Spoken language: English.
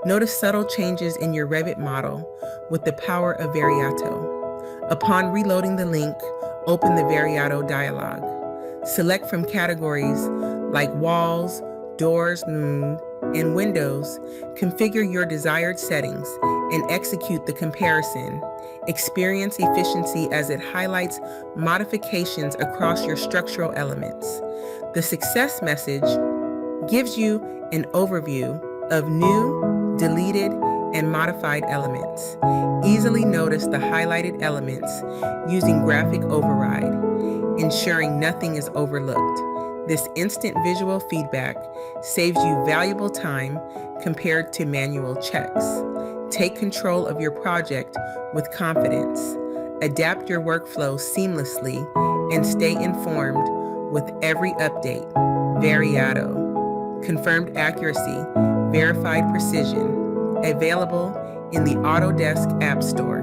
Notice subtle changes in your Revit model with the power of Variatto. Upon reloading the link, open the Variato dialog. Select from categories like walls, doors, and windows. Configure your desired settings and execute the comparison. Experience efficiency as it highlights modifications across your structural elements. The success message gives you an overview of new, deleted, and modified elements. Easily notice the highlighted elements using graphic override, ensuring nothing is overlooked. This instant visual feedback saves you valuable time compared to manual checks. Take control of your project with confidence. Adapt your workflow seamlessly and stay informed with every update. Variatto. Confirmed accuracy, verified precision. Available in the Autodesk App Store.